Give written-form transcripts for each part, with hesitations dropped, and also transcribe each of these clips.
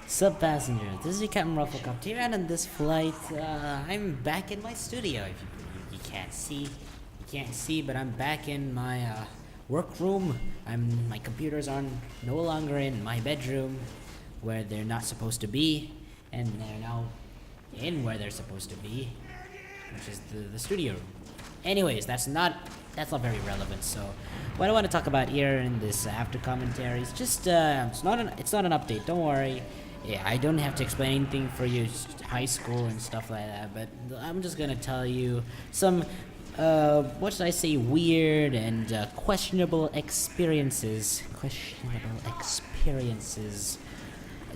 Sup Passengers, this is your Captain RoflCopt'R, and on this flight, I'm back in my studio. If you can't see, but I'm back in my workroom. My computers are no longer in my bedroom, where they're not supposed to be, and they're now in where they're supposed to be, which is the studio room. Anyways, that's not very relevant. So, what I want to talk about here in this after commentary is just it's not an update. Don't worry. Yeah, I don't have to explain anything for you, just high school and stuff like that. But I'm just gonna tell you some what should I say, weird and questionable experiences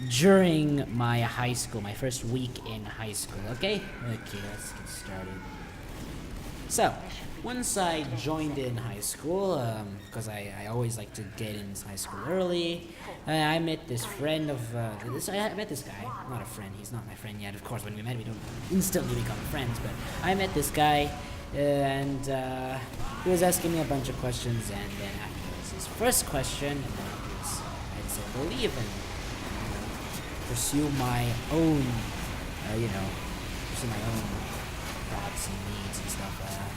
during my high school, my first week in high school. Okay, let's get started. So, once I joined in high school, because I always like to get in high school early, I met this friend of, I met this guy, not a friend, he's not my friend yet, of course. When we met, we don't instantly become friends, but I met this guy, and he was asking me a bunch of questions, and then after his first question, I said, believe in, pursue my own, pursue my own thoughts and needs and stuff like that.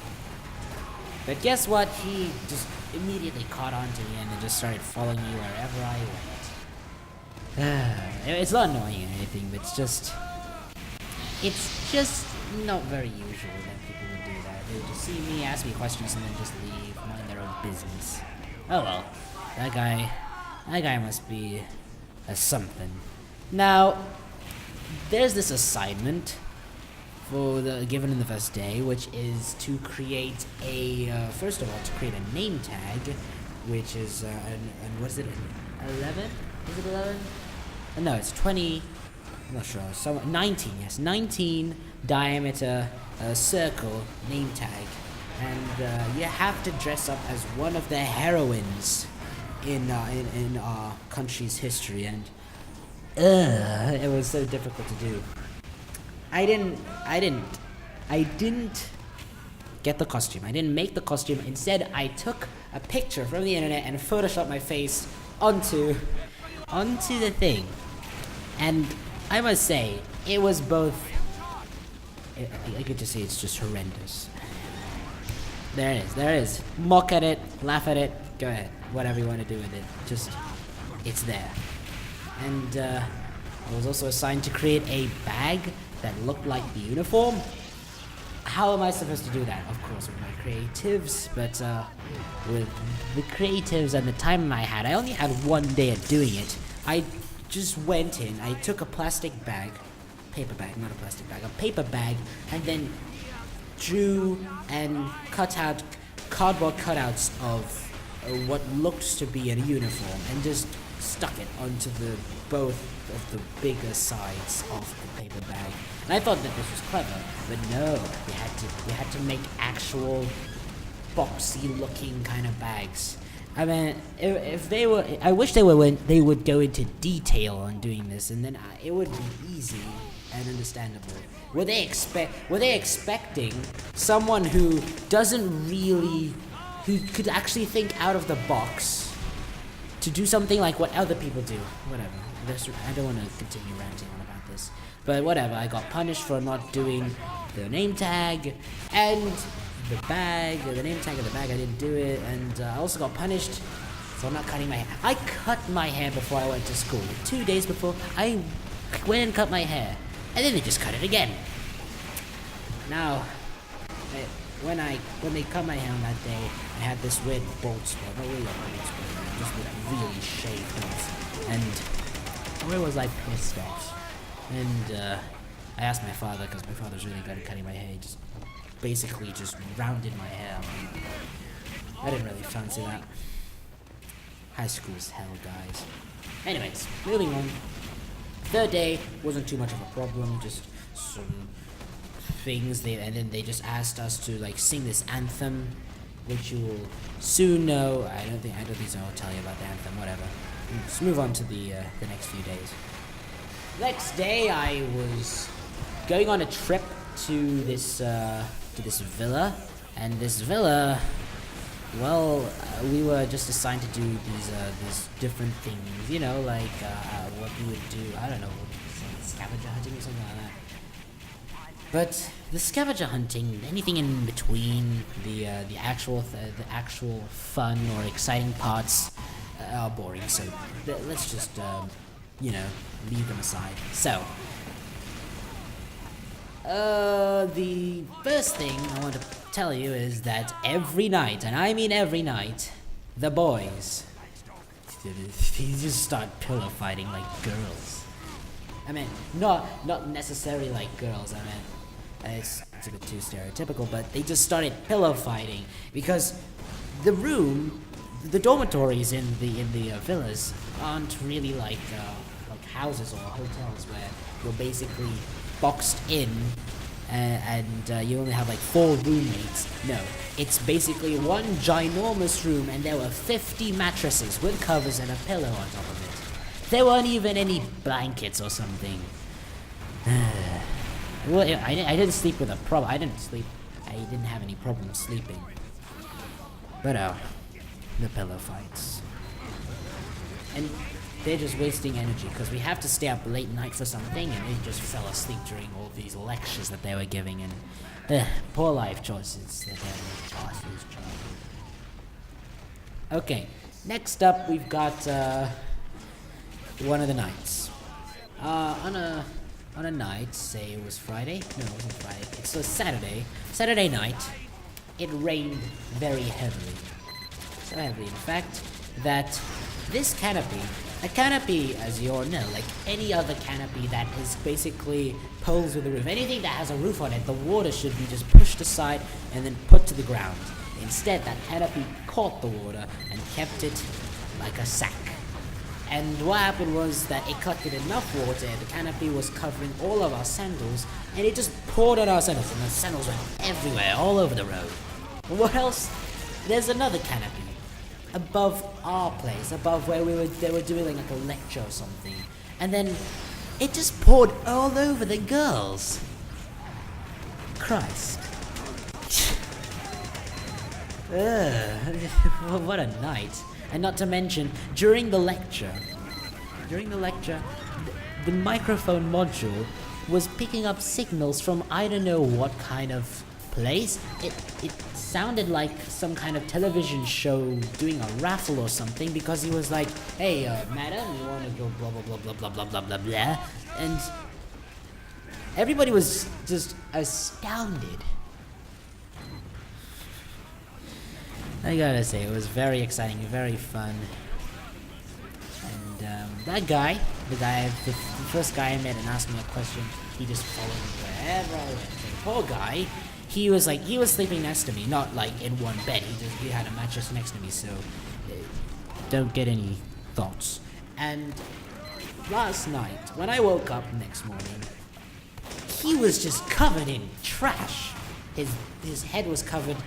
But guess what? He just immediately caught on to me and just started following me wherever I went. It's not annoying or anything, but it's just not very usual that people would do that. They would just see me, ask me questions, and then just leave, mind their own business. Oh well, that guy must be a something. Now, there's this assignment given in the first day, which is to create first of all, to create a name tag, which is what is it, 11? Is it 11? No, it's 20. I'm not sure. 19. Yes, 19 diameter circle name tag, and you have to dress up as one of the heroines in our country's history, and it was so difficult to do. I didn't get the costume. I didn't make the costume. Instead, I took a picture from the internet and photoshopped my face onto the thing. And I must say, it was both. I could just say it's just horrendous. There it is. Mock at it, laugh at it, go ahead. Whatever you want to do with it. Just, it's there. And I was also assigned to create a bag that looked like the uniform. How am I supposed to do that? Of course, with my creatives, but with the creatives and the time I only had one day of doing it. I just went in, I took a plastic bag, paper bag, not a plastic bag, a paper bag, and then drew and cut out cardboard cutouts of what looked to be a uniform, and just stuck it onto both of the bigger sides of the paper bag. And I thought that this was clever, but no, we had to make actual boxy looking kind of bags. I mean, if they were, I wish they would go into detail on doing this, and then it would be easy and understandable. Were they expecting someone who could actually think out of the box to do something like what other people do? Whatever. I don't want to continue ranting on about this, but whatever. I got punished for not doing the name tag and the bag, the name tag of the bag. I didn't do it, and I also got punished for not cutting my hair. I cut my hair before I went to school. 2 days before, I went and cut my hair, and then they just cut it again. Now, when they cut my hair on that day, I had this weird bald spot. Not really a bald spot, just really shaved off, and where was I pissed off? And I asked my father, because my father's really good at cutting my hair. He just basically just rounded my hair. I didn't really fancy that. High school's hell, guys. Anyways, moving on. Third day wasn't too much of a problem. Just some things. And then they just asked us to sing this anthem, which you will soon know. I don't think so. I'll tell you about the anthem. Whatever. Let's move on to the next few days. Next day, I was going on a trip to this villa, and this villa Well, we were just assigned to do these different things, you know, like what we would do. I don't know, scavenger hunting or something like that. But the scavenger hunting, anything in between the actual fun or exciting parts are boring. So let's just you know, leave them aside. So the first thing I want to tell you is that every night, and I mean every night, the boys they just start pillow fighting like girls. I mean, not necessarily like girls. I mean, it's a bit too stereotypical, but they just started pillow fighting because the dormitories in the villas aren't really like houses or hotels where you're basically boxed in and you only have like 4 roommates. No, it's basically one ginormous room, and there were 50 mattresses with covers and a pillow on top of it. There weren't even any blankets or something. Well, I didn't sleep with a problem. I didn't have any problem sleeping. But the pillow fights. And they're just wasting energy because we have to stay up late night for something, and they just fell asleep during all these lectures that they were giving, and poor life choices that they had to make. Okay, next up we've got one of the nights. On a night, say it was Friday. No, it wasn't Friday. It's a Saturday night. It rained very heavily. So heavily, in fact, that this canopy, a canopy, as you all know, like any other canopy that is basically poles with a roof, anything that has a roof on it, the water should be just pushed aside and then put to the ground. Instead, that canopy caught the water and kept it like a sack. And what happened was that it collected enough water, the canopy was covering all of our sandals, and it just poured on our sandals, and the sandals went everywhere, all over the road. What else? There's another canopy above our place, above where they were doing like a lecture or something, and then it just poured all over the girls. Christ. What a night. And not to mention, during the lecture, the microphone module was picking up signals from I don't know what kind of place. It sounded like some kind of television show doing a raffle or something, because he was like, hey, madam, you want to go blah, blah, blah, blah, blah, blah, blah, blah, blah. And everybody was just astounded. I gotta say, it was very exciting, very fun. And that guy, the first guy I met and asked me a question, he just followed me wherever I went. The poor guy, he was sleeping next to me, not like in one bed. He had a mattress next to me, so don't get any thoughts. And last night, when I woke up next morning, he was just covered in trash. His head was covered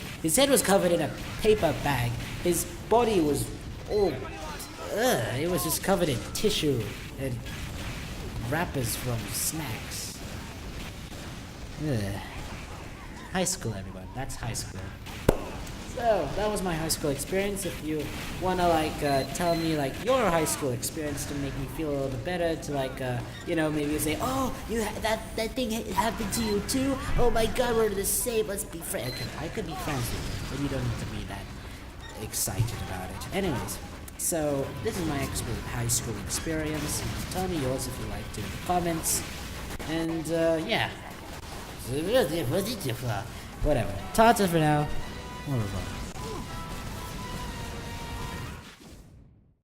in a paper bag. His body was all it was just covered in tissue and wrappers from snacks. High school, everyone. That's high school. So that was my high school experience. If you wanna tell me your high school experience to make me feel a little bit better, to maybe you say, oh, that thing happened to you too. Oh my God, we're the same. Let's be friends. Okay, I could be friends with you, but you don't need to be that excited about it. Anyways, so this is my high school experience. Tell me yours if you like to in the comments. And yeah, whatever. Tata for now. Au revoir.